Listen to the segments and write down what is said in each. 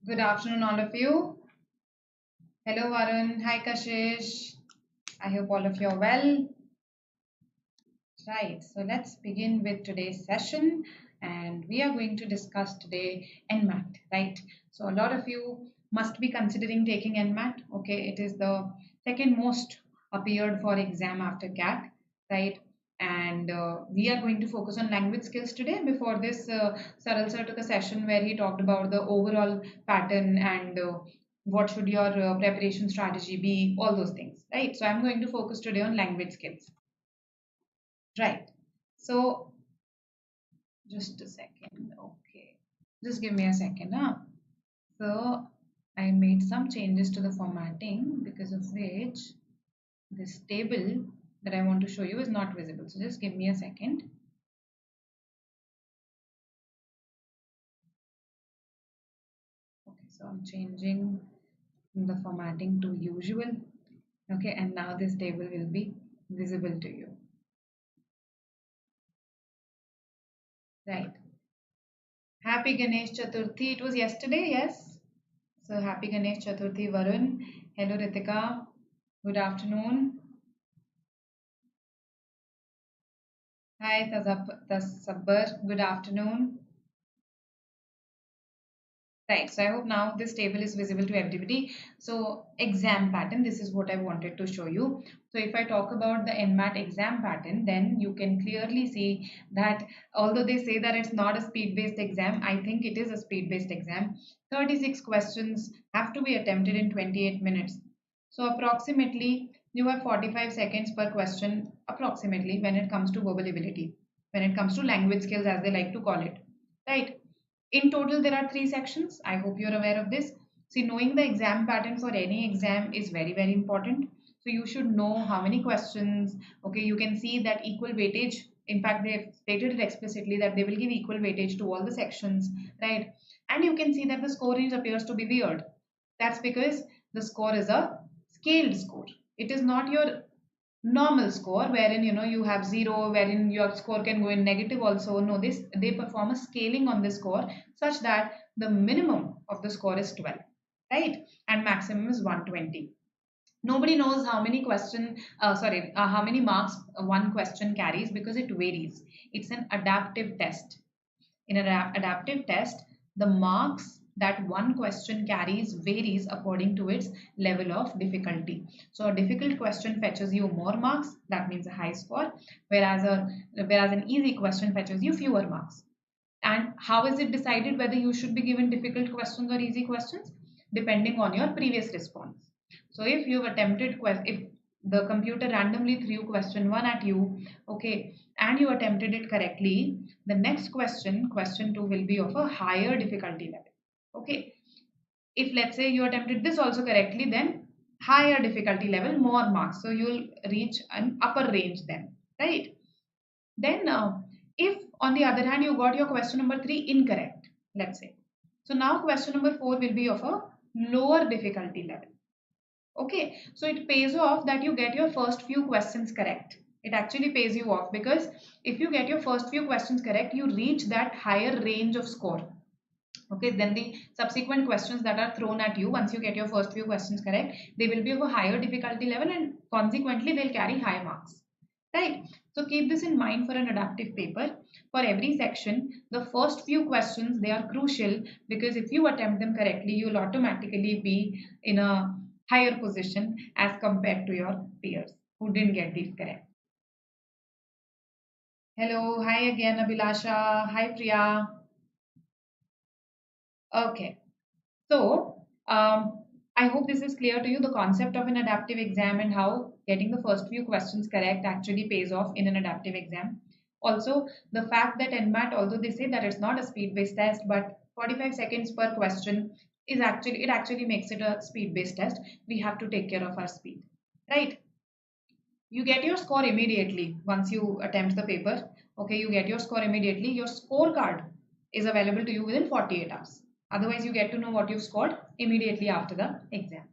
Good afternoon, all of you. Hello, Varun. Hi, Kashish. I hope all of you are well. Right, so let's begin with today's session, and we are going to discuss today NMAT, right? So, a lot of you must be considering taking NMAT. Okay, it is the second most appeared for exam after CAT, right? And we are going to focus on language skills today. Before this, Saral sir took a session where he talked about the overall pattern and what should your preparation strategy be, all those things, right? So, I'm going to focus today on language skills. Right. So just a second. Okay. Just give me a second. Huh? So I made some changes to the formatting because of which this table that I want to show you is not visible. So just give me a second. Okay, so I'm changing the formatting to usual. Okay, and now this table will be visible to you. Right. Happy Ganesh Chaturthi. It was yesterday, yes. So happy Ganesh Chaturthi, Varun. Hello, Ritika. Good afternoon. Hi, Tasabbar. Good afternoon. Right, so I hope now this table is visible to everybody. So exam pattern, this is what I wanted to show you. So if I talk about the NMAT exam pattern, then you can clearly see that although they say that it's not a speed-based exam, I think it is a speed-based exam. 36 questions have to be attempted in 28 minutes. So approximately you have 45 seconds per question approximately when it comes to verbal ability, when it comes to language skills as they like to call it, right? In total, there are three sections. I hope you're aware of this. See, knowing the exam pattern for any exam is very, very important. So you should know how many questions. Okay, you can see that equal weightage. In fact, they've stated it explicitly that they will give equal weightage to all the sections, right? And you can see that the score range appears to be weird. That's because the score is a scaled score. It is not your normal score wherein you have zero, wherein your score can go in negative also. No, this they perform a scaling on the score such that the minimum of the score is 12, right, and maximum is 120. Nobody knows how many how many marks one question carries because it varies. It's an adaptive test. In an adaptive test, the marks that one question carries varies according to its level of difficulty. So a difficult question fetches you more marks, that means a high score, whereas an easy question fetches you fewer marks. And how is it decided whether you should be given difficult questions or easy questions? Depending on your previous response. So if you've attempted, if the computer randomly threw question one at you, okay, and you attempted it correctly, the next question, question two, will be of a higher difficulty level. Okay. If let's say you attempted this also correctly, then higher difficulty level, more marks. So you'll reach an upper range then, right? Then, if on the other hand you got your question number three incorrect, let's say, so now question number four will be of a lower difficulty level. Okay, so it pays off that you get your first few questions correct. It actually pays you off because if you get your first few questions correct, you reach that higher range of score. Okay, then the subsequent questions that are thrown at you once you get your first few questions correct, they will be of a higher difficulty level and consequently they'll carry high marks, right? So keep this in mind for an adaptive paper. For every section, the first few questions, they are crucial because if you attempt them correctly, you'll automatically be in a higher position as compared to your peers who didn't get these correct. Hello, hi again, Abhilasha. Hi, Priya. Okay. So, I hope this is clear to you, the concept of an adaptive exam and how getting the first few questions correct actually pays off in an adaptive exam. Also, the fact that NMAT, although they say that it's not a speed-based test, but 45 seconds per question it actually makes it a speed-based test. We have to take care of our speed, right? You get your score immediately once you attempt the paper. Okay, you get your score immediately. Your scorecard is available to you within 48 hours. Otherwise, you get to know what you've scored immediately after the exam,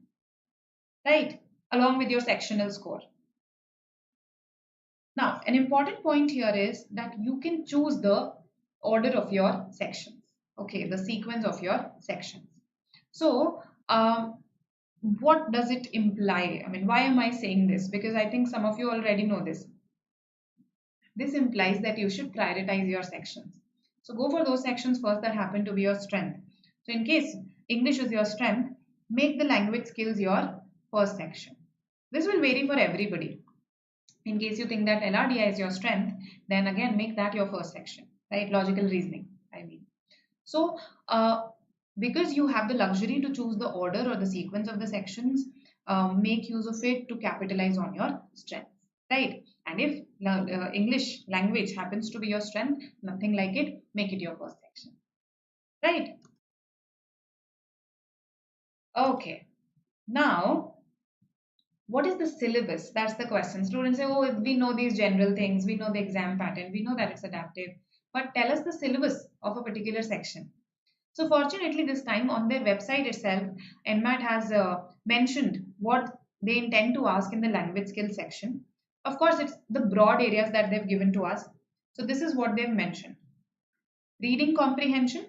right? Along with your sectional score. Now, an important point here is that you can choose the order of your sections. Okay, the sequence of your sections. So, what does it imply? I mean, why am I saying this? Because I think some of you already know this. This implies that you should prioritize your sections. So go for those sections first that happen to be your strength. So in case English is your strength, make the language skills your first section. This will vary for everybody. In case you think that LRDI is your strength, then again make that your first section, right? Logical reasoning, I mean. So because you have the luxury to choose the order or the sequence of the sections, make use of it to capitalize on your strengths, right? And if English language happens to be your strength, nothing like it, make it your first section, right? Okay. Now, what is the syllabus? That's the question. Students say, oh, we know these general things, we know the exam pattern, we know that it's adaptive, but tell us the syllabus of a particular section. So fortunately, this time on their website itself, NMAT has mentioned what they intend to ask in the language skills section. Of course, it's the broad areas that they've given to us. So this is what they've mentioned. Reading comprehension.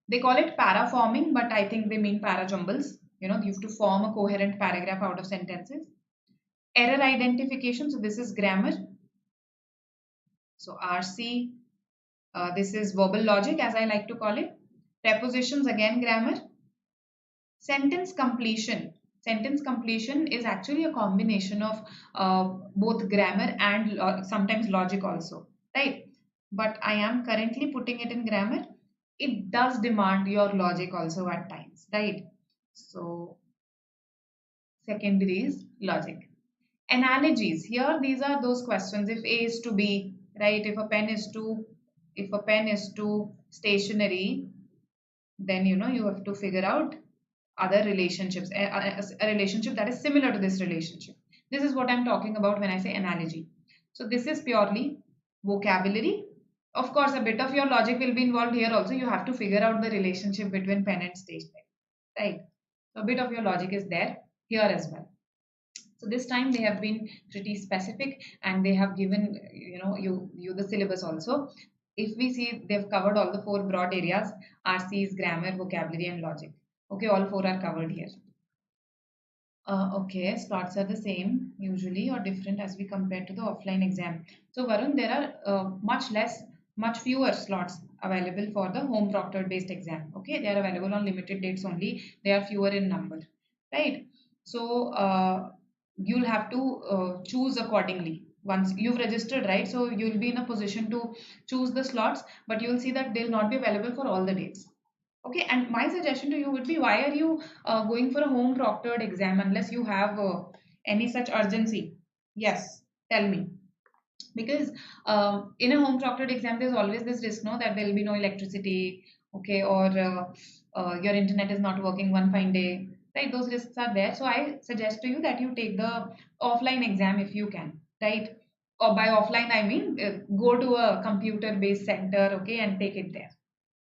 They call it paraforming, but I think they mean para jumbles. You know, you have to form a coherent paragraph out of sentences. Error identification. So this is grammar. So RC. This is verbal logic, as I like to call it. Prepositions, again grammar. Sentence completion. Sentence completion is actually a combination of both grammar and sometimes logic also, right? But I am currently putting it in grammar. It does demand your logic also at times, right? So secondary is logic. Analogies. Here, these are those questions. If A is to B, right? If a pen is to stationary, then you have to figure out other relationships, a relationship that is similar to this relationship. This is what I'm talking about when I say analogy. So this is purely vocabulary. Of course, a bit of your logic will be involved here also. You have to figure out the relationship between pen and stationery, right? So a bit of your logic is there here as well. So this time they have been pretty specific, and they have given you the syllabus also. If we see, they've covered all the four broad areas: RCs, grammar, vocabulary, and logic. Okay, all four are covered here. Okay, slots are the same usually or different as we compare to the offline exam. So Varun, there are much fewer slots available for the home proctored based exam. Okay, they are available on limited dates only. They are fewer in number, right? So you'll have to choose accordingly. Once you've registered, right? So you'll be in a position to choose the slots, but you'll see that they'll not be available for all the dates. Okay, and my suggestion to you would be, why are you going for a home proctored exam unless you have any such urgency? Yes, tell me. Because in a home proctored exam, there's always this risk, no, that there will be no electricity, okay, or your internet is not working one fine day, right? Those risks are there. So I suggest to you that you take the offline exam if you can, right? Or by offline, I mean go to a computer-based center, okay, and take it there,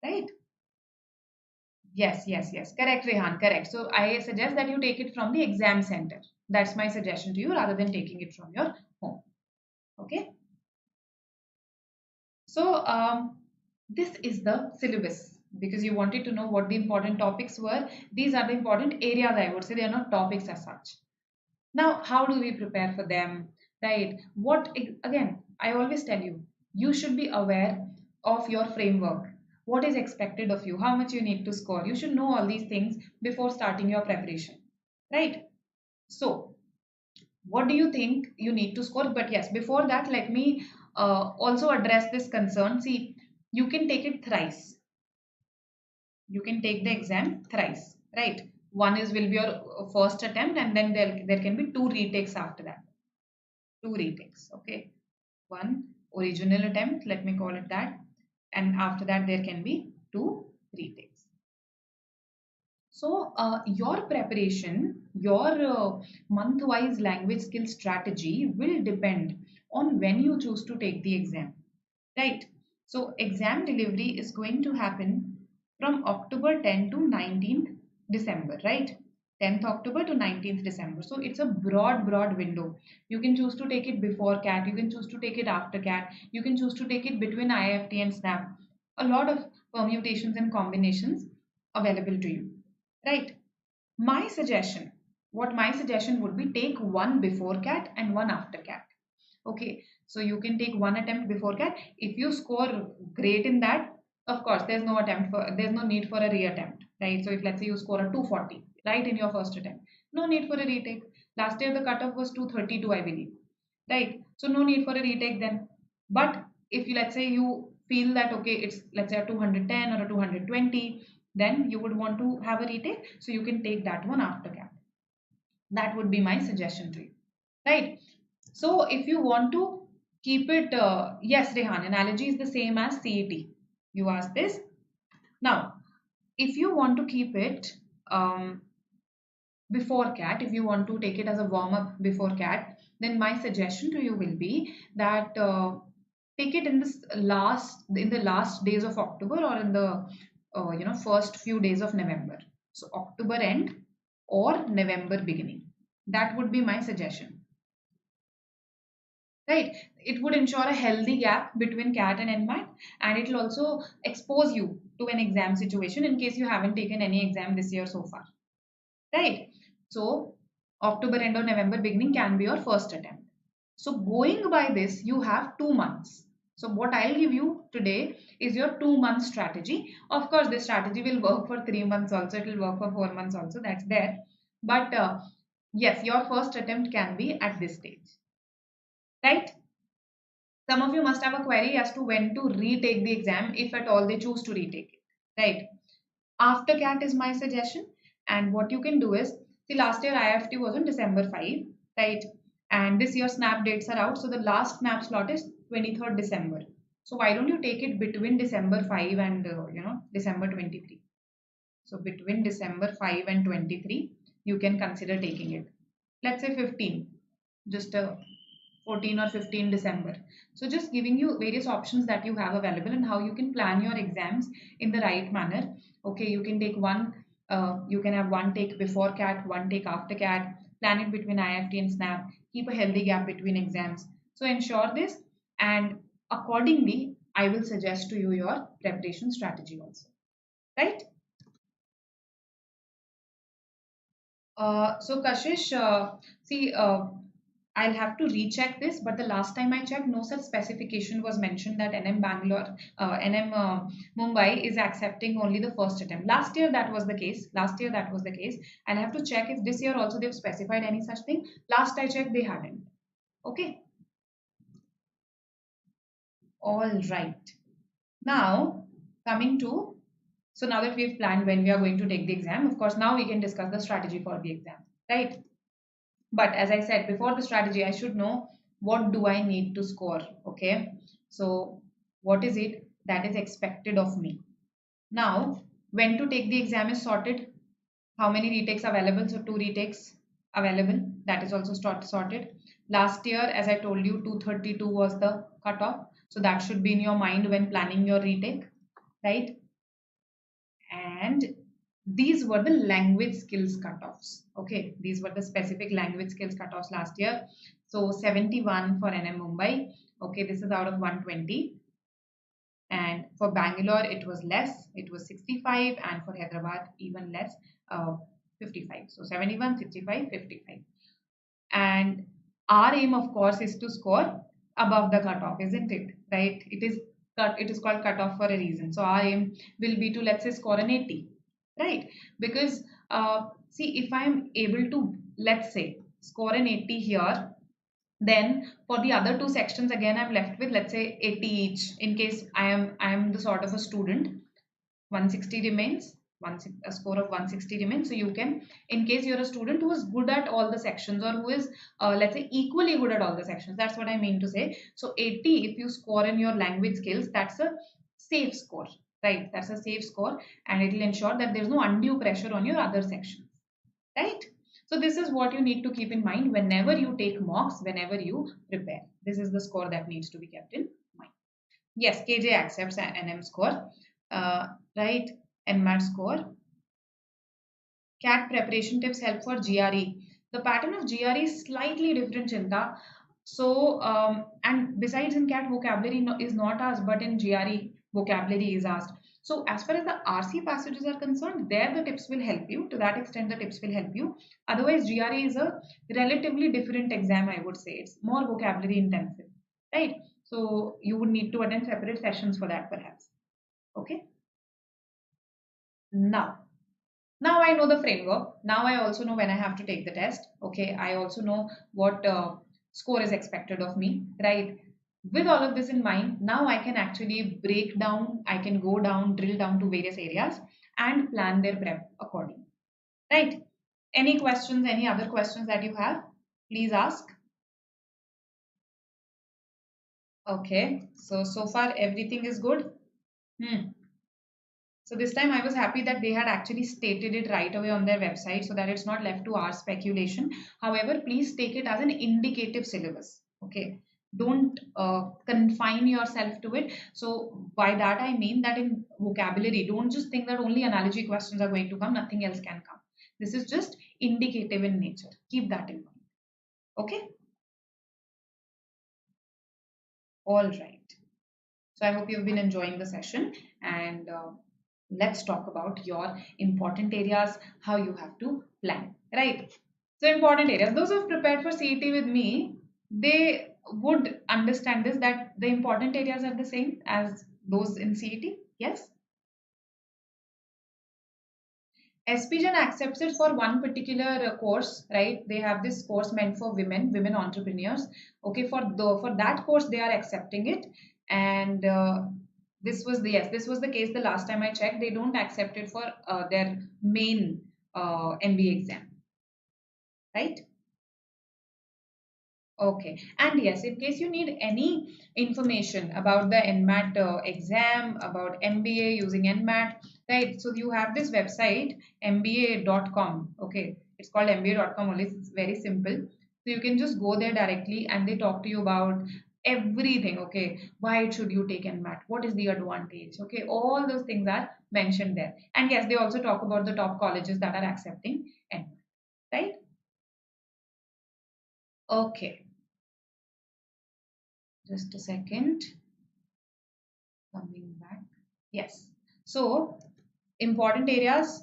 right? Yes, yes, yes. Correct, Rehan. Correct. So I suggest that you take it from the exam center. That's my suggestion to you rather than taking it from your home. Okay. So this is the syllabus because you wanted to know what the important topics were. These are the important areas, I would say. They are not topics as such. Now, how do we prepare for them? Right? Again, I always tell you, you should be aware of your framework. What is expected of you? How much you need to score? You should know all these things before starting your preparation. Right? So, what do you think you need to score? But yes, before that, let me also address this concern. See, you can take it thrice. You can take the exam thrice, right? One is will be your first attempt, and then there can be two retakes after that. Two retakes, okay? One original attempt, let me call it that, and after that there can be two retakes. So your preparation, your month-wise language skill strategy will depend on when you choose to take the exam, right? So exam delivery is going to happen from October 10 to 19th December, right? 10th October to 19th December. So it's a broad window. You can choose to take it before CAT, you can choose to take it after CAT, you can choose to take it between IFT and SNAP. A lot of permutations and combinations available to you, right? My suggestion, what my suggestion would be, take one before CAT and one after CAT. Okay, so you can take one attempt before CAT. If you score great in that, of course, there's no need for a reattempt, right? So if let's say you score a 240, right, in your first attempt, no need for a retake. Last year the cutoff was 232, I believe, right? So no need for a retake then. But if you, let's say you feel that okay, it's let's say a 210 or a 220, then you would want to have a retake, so you can take that one after CAT. That would be my suggestion to you, right? So if you want to keep it, yes, Rehan, analogy is the same as CET. You asked this. Now, if you want to keep it before CAT, if you want to take it as a warm up before CAT, then my suggestion to you will be that take it in the last days of October, or in the first few days of November. So October end or November beginning. That would be my suggestion. Right, it would ensure a healthy gap between CAT and NMAT, and it will also expose you to an exam situation in case you haven't taken any exam this year so far, right? So October end or November beginning can be your first attempt. So going by this, you have 2 months. So what I'll give you today is your 2 month strategy. Of course, this strategy will work for 3 months also, it will work for 4 months also, that's there. But yes, your first attempt can be at this stage, right? Some of you must have a query as to when to retake the exam, if at all they choose to retake it, right? After CAT is my suggestion. And what you can do is, see, last year IFT was on December 5, right? And this year SNAP dates are out. So the last SNAP slot is 23rd December. So why don't you take it between December 5 and December 23? So between December 5 and 23, you can consider taking it. Let's say 15, just a 14 or 15 December. So just giving you various options that you have available and how you can plan your exams in the right manner. Okay, you can take one, you can have one take before CAT, one take after CAT, plan it between IFT and SNAP, keep a healthy gap between exams. So ensure this, and accordingly, I will suggest to you your preparation strategy also, right? So Kashish, see, I'll have to recheck this, but the last time I checked, no such specification was mentioned that NM Bangalore, NM Mumbai is accepting only the first attempt. Last year that was the case. Last year that was the case. I'll have to check if this year also they've specified any such thing. Last I checked, they hadn't. Okay. All right. Now coming to, so now that we've planned when we are going to take the exam, of course, now we can discuss the strategy for the exam, right? But as I said, before the strategy, I should know what do I need to score. Okay, so what is it that is expected of me? Now when to take the exam is sorted. How many retakes available? So 2 retakes available, that is also sorted. Last year, as I told you, 232 was the cutoff, so that should be in your mind when planning your retake, right? And these were the language skills cutoffs. Okay, these were the specific language skills cutoffs last year. So 71 for NM Mumbai. Okay, this is out of 120. And for Bangalore, it was less, it was 65, and for Hyderabad, even less, 55. So 71, 65, 55. And our aim, of course, is to score above the cutoff, isn't it? Right? It is called cutoff for a reason. So our aim will be to, let's say, score an 80, right? Because see, if I'm able to, let's say, score an 80 here, then for the other two sections, again, I'm left with, let's say, 80 each. In case I am the sort of a student, 160 remains, a score of 160 remains. So you can, in case you're a student who is good at all the sections, or who is let's say equally good at all the sections, that's what I mean to say. So 80, if you score in your language skills, that's a safe score, right? That's a safe score, and it will ensure that there's no undue pressure on your other sections, right? So this is what you need to keep in mind whenever you take mocks, whenever you prepare. This is the score that needs to be kept in mind. Yes, KJ accepts an NM score, right? NMAT score. CAT preparation tips help for GRE. The pattern of GRE is slightly different, Chinta. So, and besides in CAT, vocabulary is not asked, but in GRE, vocabulary is asked. So as far as the RC passages are concerned, there the tips will help you. To that extent, the tips will help you. Otherwise, GRE is a relatively different exam, I would say. It's more vocabulary intensive, right? So you would need to attend separate sessions for that, perhaps. Okay. Now, now I know the framework. Now I also know when I have to take the test. Okay, I also know what score is expected of me, right? With all of this in mind, now I can actually break down, I can go down, drill down to various areas and plan their prep accordingly, right? Any questions, any other questions that you have, please ask. Okay, so far everything is good. Hmm. So this time I was happy that they had actually stated it right away on their website so that it's not left to our speculation. However, please take it as an indicative syllabus. Okay. Don't confine yourself to it. So by that I mean that in vocabulary, don't just think that only analogy questions are going to come, nothing else can come. This is just indicative in nature. Keep that in mind. Okay. All right. So I hope you've been enjoying the session and let's talk about your important areas, how you have to plan, right? So important areas, those who have prepared for CET with me, they would understand this that the important areas are the same as those in CET. Yes. SPGen accepts it for one particular course, right? They have this course meant for women, women entrepreneurs. Okay, for that course they are accepting it, and this was the case the last time I checked. They don't accept it for their main MBA exam, right? Okay, and yes, in case you need any information about the NMAT exam, about MBA using NMAT, right? So you have this website, mba.com. Okay, it's called mba.com only. It's very simple. So you can just go there directly and they talk to you about everything. Okay, why should you take NMAT? What is the advantage? Okay, all those things are mentioned there. And yes, they also talk about the top colleges that are accepting NMAT, right? Okay, just a second. Coming back. Yes. So, important areas,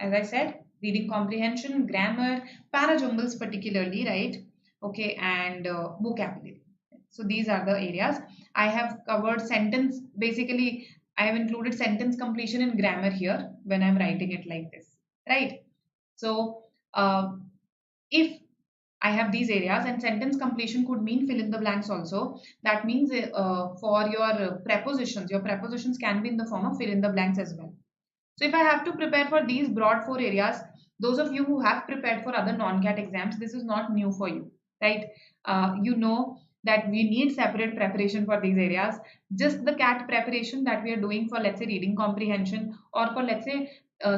as I said, reading comprehension, grammar, para-jumbles particularly, right? Okay, and vocabulary. So, these are the areas. I have covered sentence, basically, I have included sentence completion in grammar here when I'm writing it like this, right? So, if I have these areas, and sentence completion could mean fill in the blanks also. That means for your prepositions can be in the form of fill in the blanks as well. So if I have to prepare for these broad four areas, those of you who have prepared for other non-CAT exams, this is not new for you, right? You know that we need separate preparation for these areas. Just the CAT preparation that we are doing for, let's say, reading comprehension or for, let's say,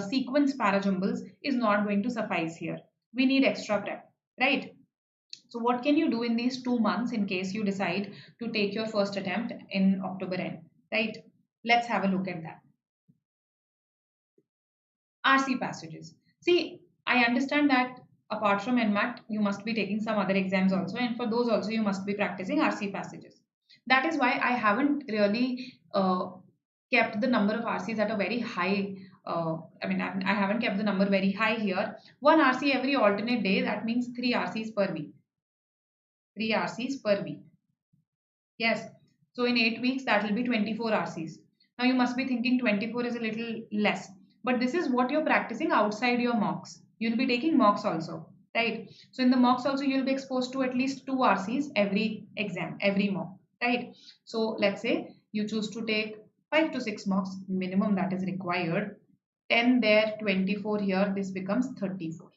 sequence para-jumbles is not going to suffice here. We need extra prep, right? So what can you do in these 2 months in case you decide to take your first attempt in October end, right? Let's have a look at that. RC passages. See, I understand that apart from NMAT, you must be taking some other exams also, and for those also you must be practicing RC passages. That is why I haven't really kept the number of RCs at a very high. I haven't kept the number very high here. One RC every alternate day. That means 3 RCs per week. 3 RCs per week. Yes. So in 8 weeks, that will be 24 RCs. Now you must be thinking 24 is a little less. But this is what you're practicing outside your mocks. You'll be taking mocks also, right? So in the mocks also, you'll be exposed to at least 2 RCs every exam, every mock, right? So let's say you choose to take 5 to 6 mocks, minimum that is required. 10 there, 24 here, this becomes 34.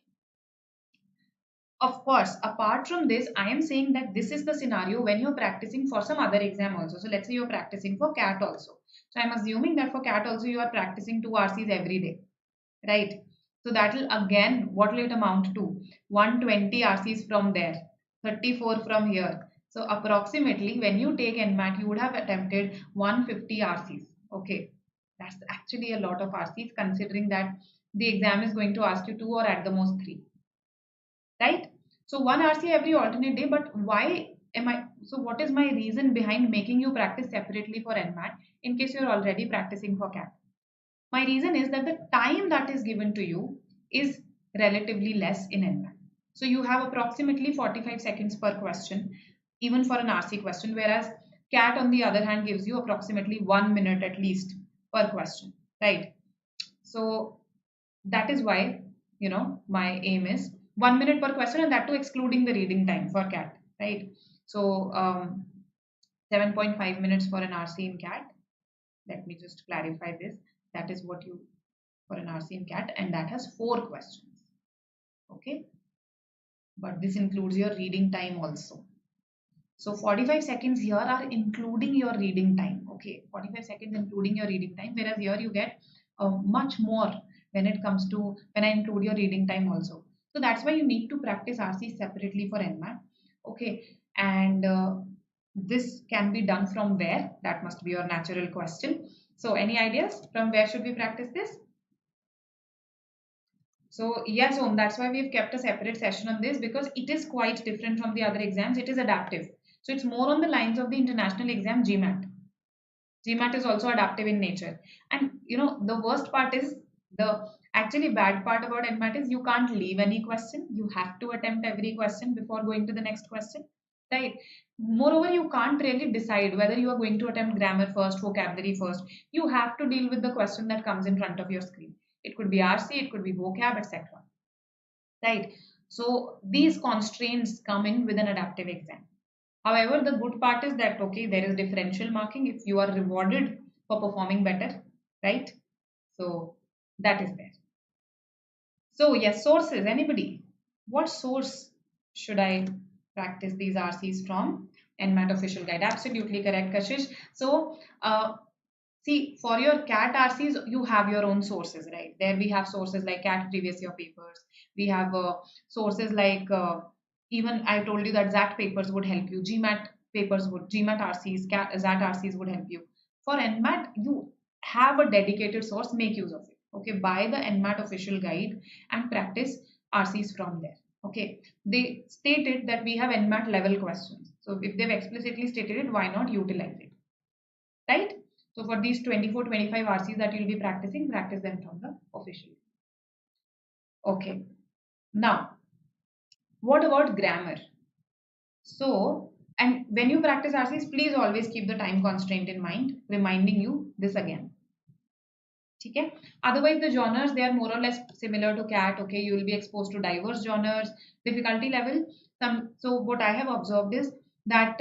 Of course, apart from this, I am saying that this is the scenario when you're practicing for some other exam also. So let's say you're practicing for CAT also. So I'm assuming that for CAT also you are practicing 2 RCs every day, right? So that will again, what will it amount to? 120 RCs from there, 34 from here. So approximately when you take NMAT, you would have attempted 150 RCs. Okay, that's actually a lot of RCs considering that the exam is going to ask you 2 or at the most 3, right? So 1 RC every alternate day, but why am I So what is my reason behind making you practice separately for NMAT in case you're already practicing for CAT? My reason is that the time that is given to you is relatively less in NMAT. So you have approximately 45 seconds per question, even for an RC question, whereas CAT on the other hand gives you approximately 1 minute at least per question, right? So that is why, my aim is 1 minute per question, and that too excluding the reading time for CAT, right? So 7.5 minutes for an RC in CAT. Let me just clarify this. That is what you for an RC in CAT, and that has 4 questions. Okay, but this includes your reading time also. So 45 seconds here are including your reading time. Okay, 45 seconds including your reading time, whereas here you get much more when it comes to when I include your reading time also. So that's why you need to practice RC separately for NMAT. Okay, and this can be done from where? That must be your natural question. So any ideas from where should we practice this? So yes, Om, that's why we've kept a separate session on this, because it is quite different from the other exams. It is adaptive. So it's more on the lines of the international exam GMAT. GMAT is also adaptive in nature. And the worst part is the actually bad part about NMAT is you can't leave any question. You have to attempt every question before going to the next question. Right. Moreover, you can't really decide whether you are going to attempt grammar first, vocabulary first. You have to deal with the question that comes in front of your screen. It could be RC, it could be vocab, etc. Right. So these constraints come in with an adaptive exam. However, the good part is that, okay, there is differential marking if you are rewarded for performing better, right? So that is there. So yes, sources, anybody? What source should I practice these RCs from? NMAT official guide. Absolutely correct, Kashish. So see, for your CAT RCs, you have your own sources, right? There we have sources like CAT previous year papers. We have sources like even I told you that ZAT papers would help you. GMAT papers would, GMAT RCs, ZAT RCs would help you. For NMAT, you have a dedicated source, make use of it. Okay, buy the NMAT official guide and practice RCs from there. Okay, they stated that we have NMAT level questions. So if they've explicitly stated it, why not utilize it? Right? So for these 24, 25 RCs that you'll be practicing, practice them from the official. Okay. Now, what about grammar? So, and when you practice RCs, please always keep the time constraint in mind, reminding you this again. Okay? Otherwise, the genres, they are more or less similar to CAT. Okay, you will be exposed to diverse genres, difficulty level. So what I have observed is that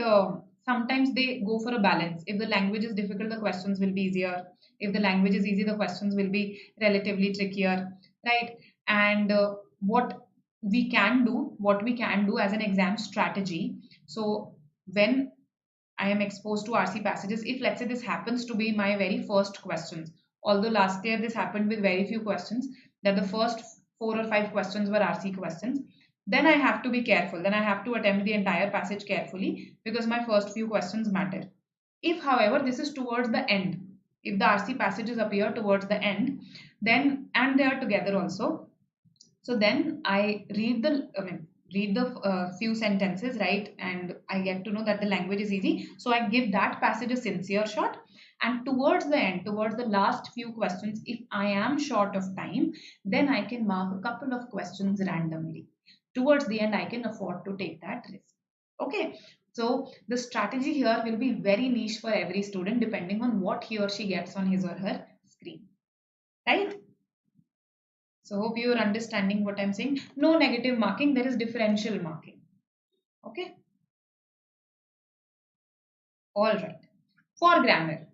sometimes they go for a balance. If the language is difficult, the questions will be easier. If the language is easy, the questions will be relatively trickier, right? And what we can do as an exam strategy. So when I am exposed to RC passages, if let's say this happens to be my very first questions, although last year this happened with very few questions, that the first 4 or 5 questions were RC questions, then I have to be careful. Then I have to attempt the entire passage carefully because my first few questions matter. If, however, this is towards the end, if the RC passages appear towards the end, then and they are together also, so then I read the few sentences, right, and I get to know that the language is easy. So I give that passage a sincere shot, and towards the end, towards the last few questions, if I am short of time, then I can mark a couple of questions randomly. Towards the end, I can afford to take that risk. Okay. So the strategy here will be very niche for every student depending on what he or she gets on his or her screen. Right? So hope you are understanding what I'm saying. No negative marking, there is differential marking. Okay. All right. For grammar.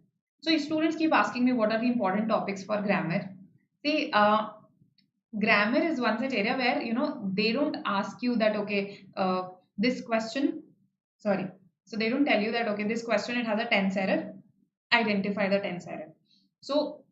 So students keep asking me what are the important topics for grammar. See, grammar is one such area where they don't ask you that this question, sorry. So they don't tell you that this question it has a tense error. Identify the tense error. So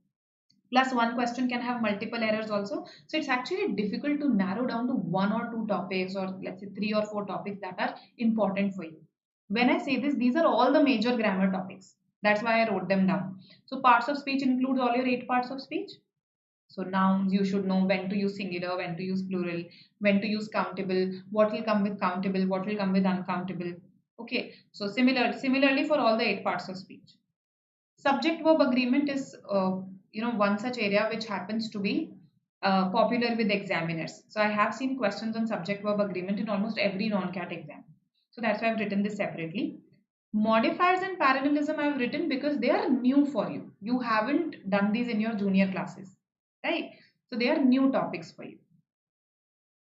plus one question can have multiple errors also. So it's actually difficult to narrow down to 1 or 2 topics, or let's say 3 or 4 topics that are important for you. When I say this, these are all the major grammar topics. That's why I wrote them down. So parts of speech includes all your 8 parts of speech. So nouns, you should know when to use singular, when to use plural, when to use countable, what will come with countable, what will come with uncountable. Okay, so similarly for all the 8 parts of speech. Subject verb agreement is one such area which happens to be popular with examiners. So I have seen questions on subject verb agreement in almost every non-CAT exam. So that's why I've written this separately. Modifiers and parallelism I've written because they are new for you. You haven't done these in your junior classes, right? So they are new topics for you.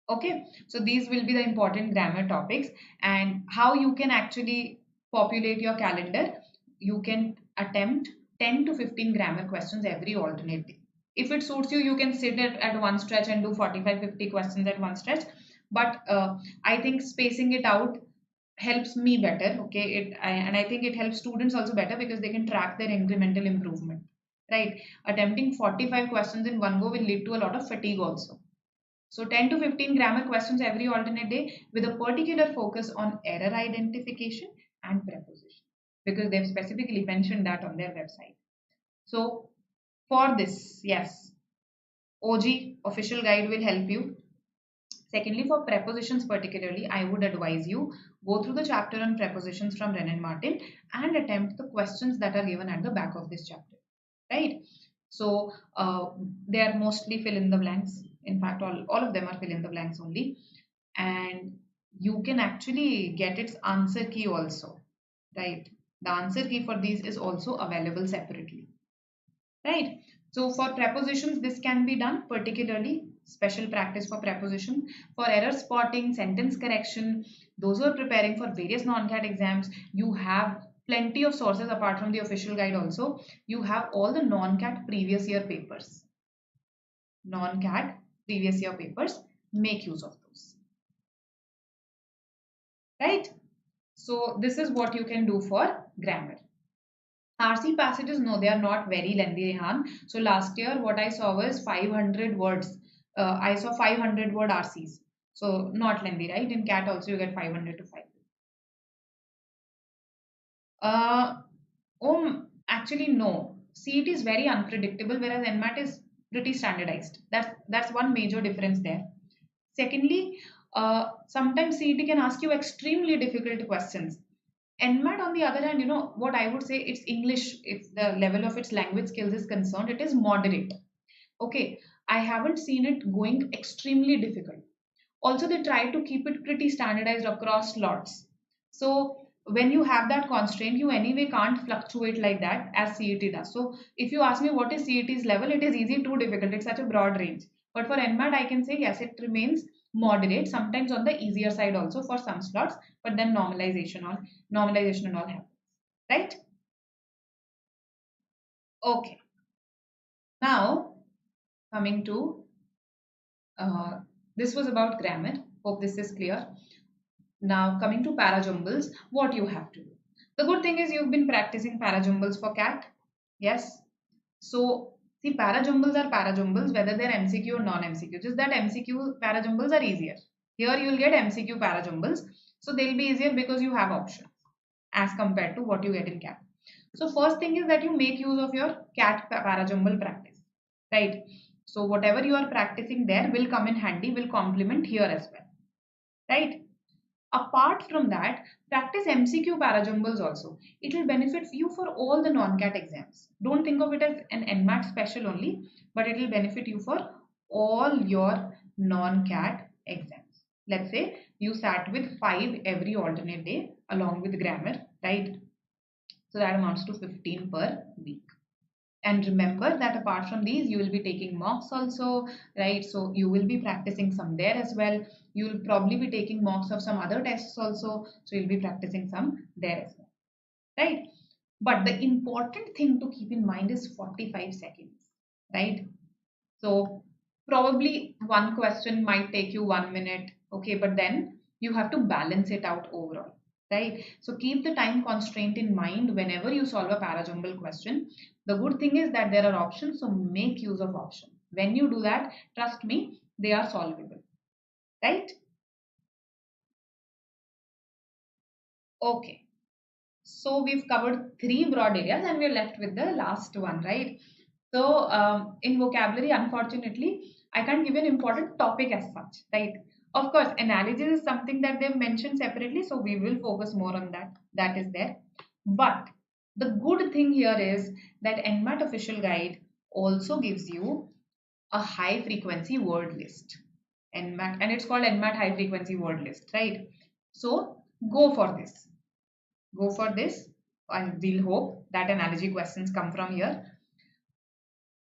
Okay, so these will be the important grammar topics, and how you can actually populate your calendar. You can attempt 10 to 15 grammar questions every alternate day. If it suits you, you can sit at one stretch and do 45-50 questions at one stretch. But I think spacing it out helps me better. Okay, and I think it helps students also better because they can track their incremental improvement. Right, attempting 45 questions in one go will lead to a lot of fatigue also. So 10 to 15 grammar questions every alternate day with a particular focus on error identification and preposition, because they've specifically mentioned that on their website. So for this, yes, OG official guide will help you. Secondly, for prepositions particularly, I would advise you go through the chapter on prepositions from Wren and Martin and attempt the questions that are given at the back of this chapter, right? So they are mostly fill in the blanks. In fact, all of them are fill in the blanks only. And you can actually get its answer key also, right? The answer key for these is also available separately, right? So for prepositions, this can be done, particularly special practice for preposition. For error spotting, sentence correction, those who are preparing for various non-CAT exams, you have plenty of sources apart from the official guide also. You have all the non-CAT previous year papers. Non-CAT previous year papers, make use of those. Right? So this is what you can do for grammar. RC passages, no, they are not very lengthy, Rehan. So last year, what I saw was 500 words. I saw 500 word RCs. So not lengthy, right? In CAT also you get 500 to 500. Actually no. CET is very unpredictable, whereas NMAT is pretty standardized. That's one major difference there. Secondly, sometimes CET can ask you extremely difficult questions. NMAT, on the other hand, what I would say, it's English. If the level of its language skills is concerned, it is moderate. Okay, I haven't seen it going extremely difficult. Also, they try to keep it pretty standardized across slots. So when you have that constraint, you anyway can't fluctuate like that as CET does. So if you ask me what is CET's level, it is easy to difficult. It's such a broad range. But for NMAT, I can say yes, it remains moderate, sometimes on the easier side also for some slots, but then normalization and all happens. Right? Okay. Now coming to this was about grammar. Hope this is clear. Now coming to parajumbles, what you have to do. The good thing is you've been practicing parajumbles for CAT. Yes. So see, parajumbles are parajumbles whether they're MCQ or non-MCQ. Just that MCQ parajumbles are easier. Here you'll get MCQ parajumbles. So they'll be easier because you have options as compared to what you get in CAT. So first thing is that you make use of your CAT parajumble practice. Right. So whatever you are practicing there will come in handy, will complement here as well. Right. Apart from that, practice MCQ parajumbles also. It will benefit you for all the non-CAT exams. Don't think of it as an NMAT special only, but it will benefit you for all your non-CAT exams. Let's say you sat with 5 every alternate day along with grammar, right? So that amounts to 15 per week. And remember that apart from these, you will be taking mocks also, right? So you will be practicing some there as well. You will probably be taking mocks of some other tests also. So you'll be practicing some there as well, right? But the important thing to keep in mind is 45 seconds, right? So probably one question might take you 1 minute, okay, but then you have to balance it out overall, right? So keep the time constraint in mind whenever you solve a parajumble question. The good thing is that there are options, so make use of options. When you do that, trust me, they are solvable, right? Okay. So we've covered 3 broad areas and we're left with the last one, right? So in vocabulary, unfortunately, I can't give an important topic as such, right? Of course, analysis is something that they've mentioned separately, so we will focus more on that. That is there. But the good thing here is that NMAT official guide also gives you a high frequency word list. NMAT, and it's called NMAT high frequency word list, right? So go for this. Go for this. I will hope that analogy questions come from here.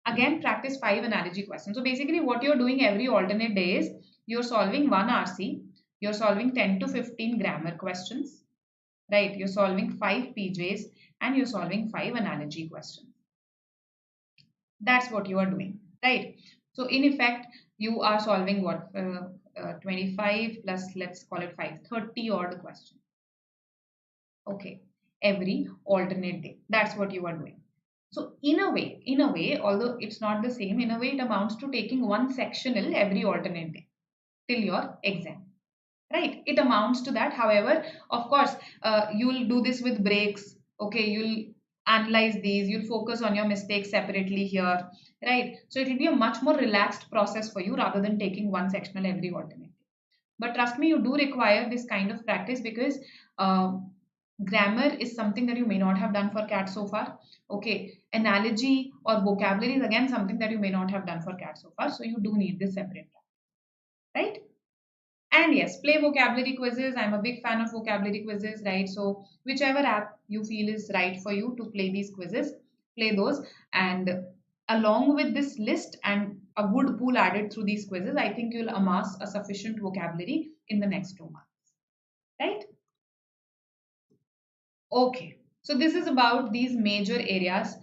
Again, practice 5 analogy questions. So basically what you're doing every alternate day is you're solving one RC, you're solving 10 to 15 grammar questions, right? You're solving 5 PJs and you're solving 5 analogy questions. That's what you are doing, right? So in effect, you are solving what? 25 plus, let's call it 5, 30 odd questions. Okay, every alternate day. That's what you are doing. So in a way, although it's not the same, in a way it amounts to taking one sectional every alternate day till your exam, right? It amounts to that. However, of course, you'll do this with breaks. Okay, you'll analyze these, you'll focus on your mistakes separately here, right? So it will be a much more relaxed process for you rather than taking one sectional every alternate day. But trust me, you do require this kind of practice because grammar is something that you may not have done for CAT so far. Okay, analogy or vocabulary is again something that you may not have done for CAT so far. So you do need this separate practice, right? And yes, play vocabulary quizzes. I'm a big fan of vocabulary quizzes, right? So whichever app you feel is right for you to play these quizzes, play those. And along with this list and a good pool added through these quizzes, I think you'll amass a sufficient vocabulary in the next 2 months, right? Okay. So this is about these major areas: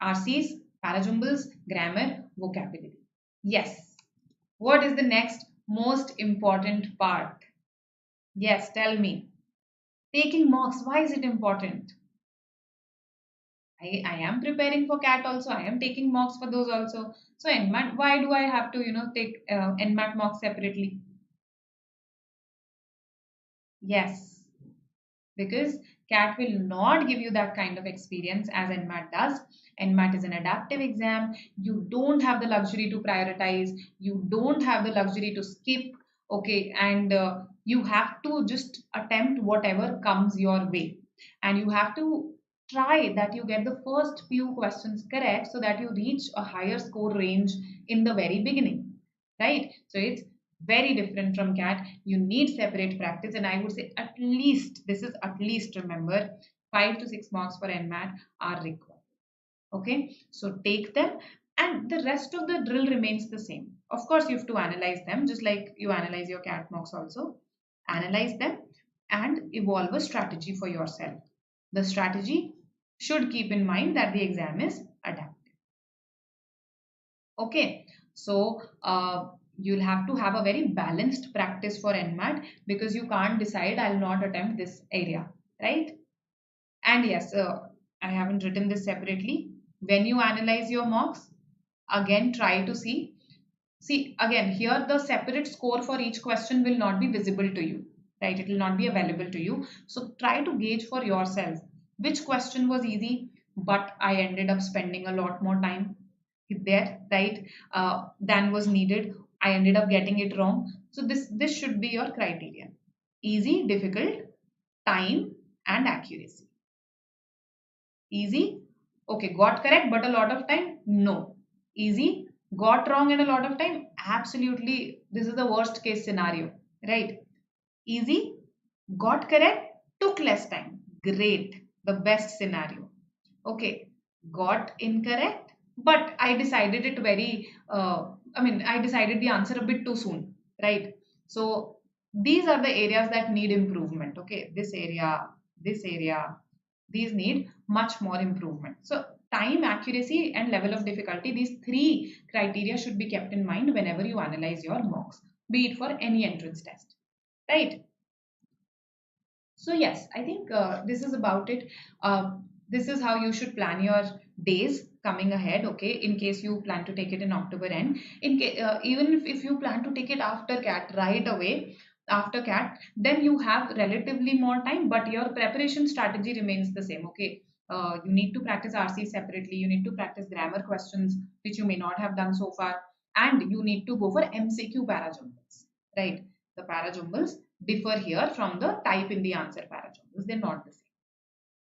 RCs, parajumbles, grammar, vocabulary. Yes. What is the next most important part? Yes, tell me. Taking mocks, why is it important? I am preparing for CAT also. I am taking mocks for those also. So NMAT, why do I have to, take NMAT mocks separately? Yes, because CAT will not give you that kind of experience as NMAT does. NMAT is an adaptive exam. You don't have the luxury to prioritize. You don't have the luxury to skip. Okay, and you have to just attempt whatever comes your way. And you have to try that you get the first few questions correct so that you reach a higher score range in the very beginning, right? So it's very different from CAT. You need separate practice, and I would say at least, this is at least, remember, 5 to 6 marks for NMAT are required. Okay, so take them, and the rest of the drill remains the same. Of course, you have to analyze them just like you analyze your CAT marks also. Analyze them and evolve a strategy for yourself. The strategy should keep in mind that the exam is adaptive. Okay, so you'll have to have a very balanced practice for NMAT because you can't decide I'll not attempt this area, right? And yes, I haven't written this separately. When you analyze your mocks, again try to see again here the separate score for each question will not be visible to you, right? It will not be available to you. So try to gauge for yourself which question was easy, but I ended up spending a lot more time there, right, than was needed. I ended up getting it wrong. So this should be your criterion: easy, difficult, time, and accuracy. Easy, okay, got correct, but a lot of time, no. Easy, got wrong and a lot of time, absolutely. This is the worst case scenario, right? Easy, got correct, took less time, great, the best scenario. Okay, got incorrect, but I decided it very, I decided the answer a bit too soon, right? So these are the areas that need improvement. Okay, this area, these need much more improvement. So time, accuracy, and level of difficulty, these 3 criteria should be kept in mind whenever you analyze your mocks, be it for any entrance test, right? So yes, I think this is about it. This is how you should plan your days coming ahead. Okay, in case you plan to take it in October end, even if you plan to take it after CAT right away, after CAT, then you have relatively more time, but your preparation strategy remains the same. Okay, you need to practice RC separately. You need to practice grammar questions which you may not have done so far, and you need to go for MCQ parajumbles, right? the para-jumbles differ here from the type in the answer para-jumbles. They're not the same.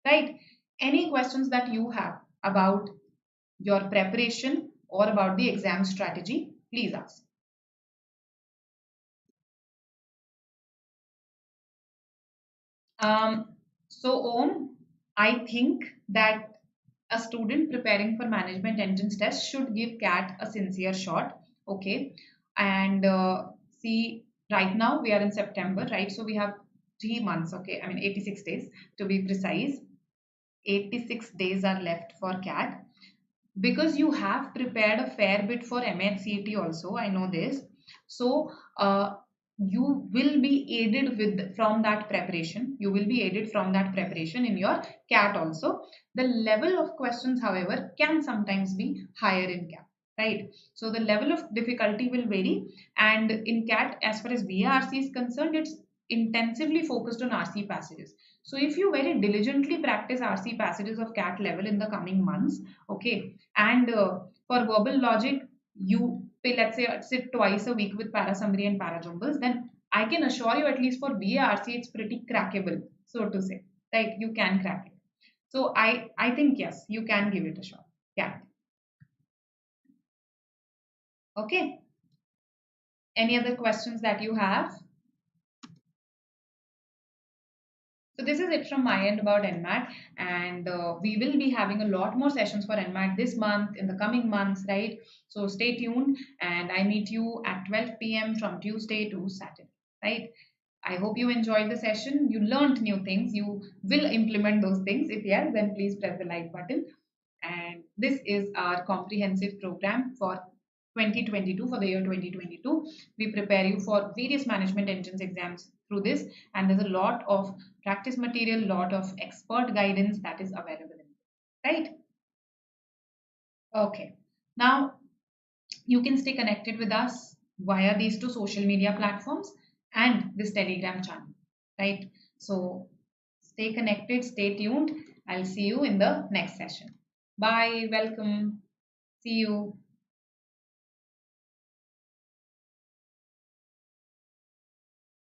Right? Any questions that you have about your preparation or about the exam strategy, please ask. So, I think that a student preparing for management entrance test should give CAT a sincere shot. Okay. And see, right now we are in September, right? So we have 3 months, okay. I mean, 86 days to be precise. 86 days are left for CAT because you have prepared a fair bit for MAT CET also. I know this. So you will be aided with from that preparation. You will be aided from that preparation in your CAT also. The level of questions, however, can sometimes be higher in CAT. Right. So the level of difficulty will vary. And in CAT, as far as VARC is concerned, it's intensively focused on RC passages. So if you very diligently practice RC passages of CAT level in the coming months, okay, and for verbal logic, you pay, let's say, sit twice a week with para summary and para jumbles, then I can assure you, at least for VARC, it's pretty crackable, so to say. Right? You can crack it. So I think yes, you can give it a shot. Yeah. Okay. Any other questions that you have? So this is it from my end about NMAT, and we will be having a lot more sessions for NMAT this month, in the coming months, right? So stay tuned, and I meet you at 12 p.m. from Tuesday to Saturday, right? I hope you enjoyed the session. You learned new things. You will implement those things. If yes, then please press the like button. And this is our comprehensive program for 2022, for the year 2022. We prepare you for various management entrance exams through this, and there's a lot of practice material, lot of expert guidance that is available in this, right? Okay. Now you can stay connected with us via these two social media platforms and this Telegram channel, right? So stay connected, stay tuned. I'll see you in the next session. Bye, welcome. See you.